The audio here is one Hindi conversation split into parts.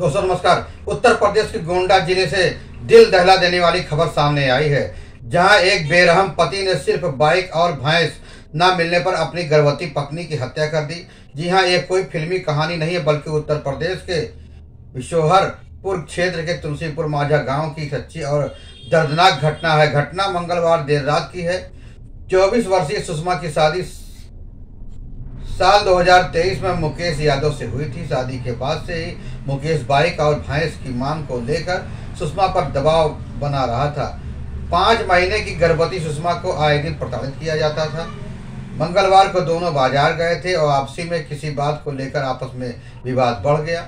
दोस्तों नमस्कार। उत्तर प्रदेश के गोंडा जिले से दिल दहला देने वाली खबर सामने आई है, जहां एक बेरहम पति ने सिर्फ बाइक और भैंस न मिलने पर अपनी गर्भवती पत्नी की हत्या कर दी। जी हां, यह कोई फिल्मी कहानी नहीं है, बल्कि उत्तर प्रदेश के विशोहरपुर क्षेत्र के तुलसीपुर माझा गांव की सच्ची और दर्दनाक घटना है। घटना मंगलवार देर रात की है। 24 वर्षीय सुषमा की शादी साल 2023 में मुकेश यादव से हुई थी। शादी के बाद से ही मुकेश बाइक और भैंस की मांग को लेकर सुषमा पर दबाव बना रहा था। 5 महीने की गर्भवती सुषमा को आए दिन प्रताड़ित किया जाता था। मंगलवार को दोनों बाजार गए थे और आपसी में किसी बात को लेकर आपस में विवाद बढ़ गया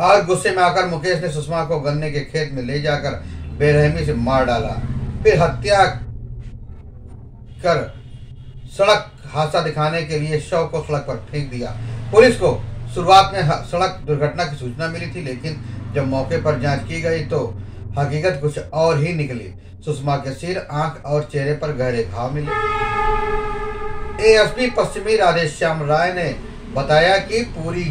और गुस्से में आकर मुकेश ने सुषमा को गन्ने के खेत में ले जाकर बेरहमी से मार डाला, फिर हत्या कर सड़क हादसा दिखाने के लिए शव को सड़क पर फेंक दिया। पुलिस को शुरुआत में सड़क दुर्घटना की सूचना मिली थी, लेकिन जब मौके पर जांच की गई तो हकीकत कुछ और ही निकली। सुषमा के सिर, आंख और चेहरे पर गहरे घाव मिले। एएसपी पश्चिमी राधेश्याम राय ने बताया कि पूरी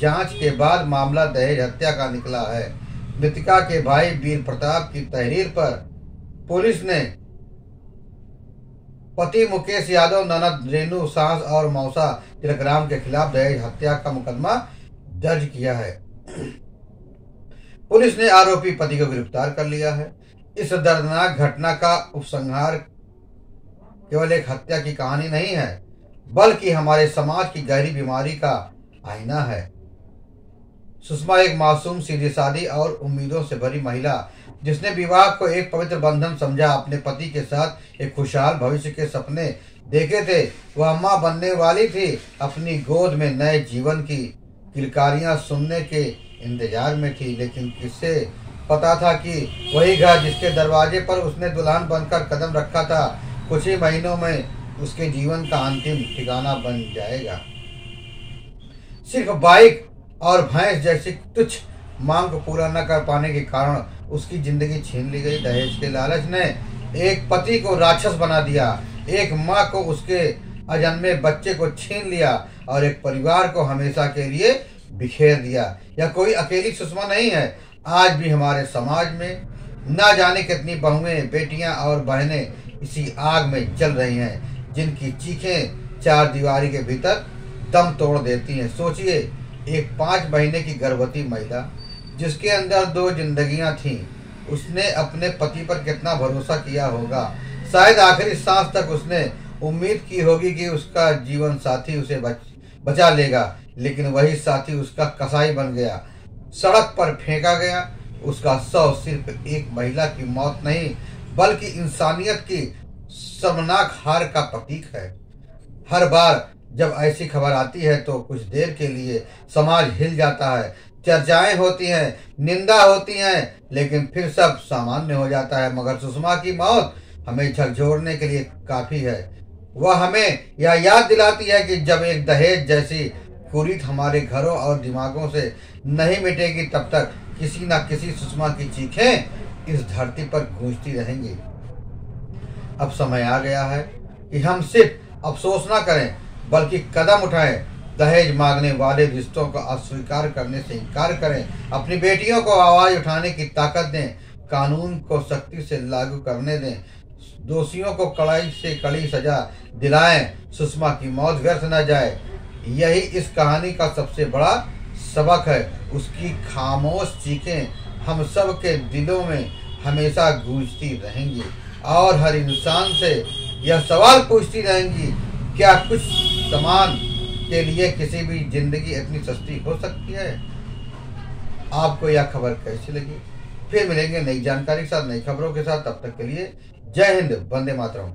जांच के बाद मामला दहेज हत्या का निकला है। मृतका के भाई वीर प्रताप की तहरीर पर पुलिस ने पति मुकेश यादव, ननद रेणु, सास और मौसा तिलकराम के खिलाफ दहेज हत्या का मुकदमा दर्ज किया है। पुलिस ने आरोपी पति को गिरफ्तार कर लिया है। इस दर्दनाक घटना का उपसंहार केवल एक हत्या की कहानी नहीं है, बल्कि हमारे समाज की गहरी बीमारी का आईना है। सुषमा एक मासूम, सीधी सादी और उम्मीदों से भरी महिला, जिसने विवाह को एक पवित्र बंधन समझा, अपने पति के साथ एक खुशहाल भविष्य के सपने देखे थे। वह मां बनने वाली थी, अपनी गोद में नए जीवन की किलकारियां सुनने के इंतजार में थी। लेकिन किससे पता था कि वही घर जिसके दरवाजे पर उसने दुल्हन बनकर कदम रखा था, कुछ ही महीनों में उसके जीवन का अंतिम ठिकाना बन जाएगा। सिर्फ बाइक और भैंस जैसी तुच्छ मांग को पूरा न कर पाने के कारण उसकी जिंदगी छीन ली गई। दहेज के लालच ने एक पति को राक्षस बना दिया, एक मां को उसके अजन्मे बच्चे को छीन लिया और एक परिवार को हमेशा के लिए बिखेर दिया। यह कोई अकेली सुषमा नहीं है। आज भी हमारे समाज में न जाने कितनी बहुएं, बेटियां और बहनें इसी आग में जल रही हैं, जिनकी चीखें चार दीवारी के भीतर दम तोड़ देती हैं। सोचिए, एक 5 महीने की गर्भवती महिला जिसके अंदर 2 जिंदगियां थीं, उसने अपने पति पर कितना भरोसा किया होगा। शायद आखिरी सांस तक उसने उम्मीद की होगी कि उसका जीवन साथी उसे बचा लेगा, लेकिन वही साथी उसका कसाई बन गया, सड़क पर फेंका गया। उसका शव सिर्फ एक महिला की मौत नहीं, बल्कि इंसानियत की शर्मनाक हार का प्रतीक है। हर बार जब ऐसी खबर आती है तो कुछ देर के लिए समाज हिल जाता है, चर्चाएं होती हैं, निंदा होती हैं, लेकिन फिर सब सामान्य हो जाता है। मगर सुषमा की मौत हमें झकझोरने के लिए काफी है। वह हमें यह याद दिलाती है कि जब एक दहेज जैसी कुरीत हमारे घरों और दिमागों से नहीं मिटेगी, तब तक किसी न किसी सुषमा की चीखें इस धरती पर गूंजती रहेंगी। अब समय आ गया है कि हम सिर्फ अफसोस न करें, बल्कि कदम उठाएं। दहेज मांगने वाले रिश्तों को अस्वीकार करने से इनकार करें। अपनी बेटियों को आवाज उठाने की ताकत दें। कानून को सख्ती से लागू करने दें। दोषियों को कड़ाई से कड़ी सजा दिलाएं। सुषमा की मौत व्यर्थ न जाए, यही इस कहानी का सबसे बड़ा सबक है। उसकी खामोश चीखें हम सब के दिलों में हमेशा गूंजती रहेंगी और हर इंसान से यह सवाल पूछती रहेंगी, क्या कुछ समान के लिए किसी भी जिंदगी इतनी सस्ती हो सकती है? आपको यह खबर कैसी लगी? फिर मिलेंगे नई जानकारी के साथ, नई खबरों के साथ। तब तक के लिए जय हिंद, वंदे मातरम।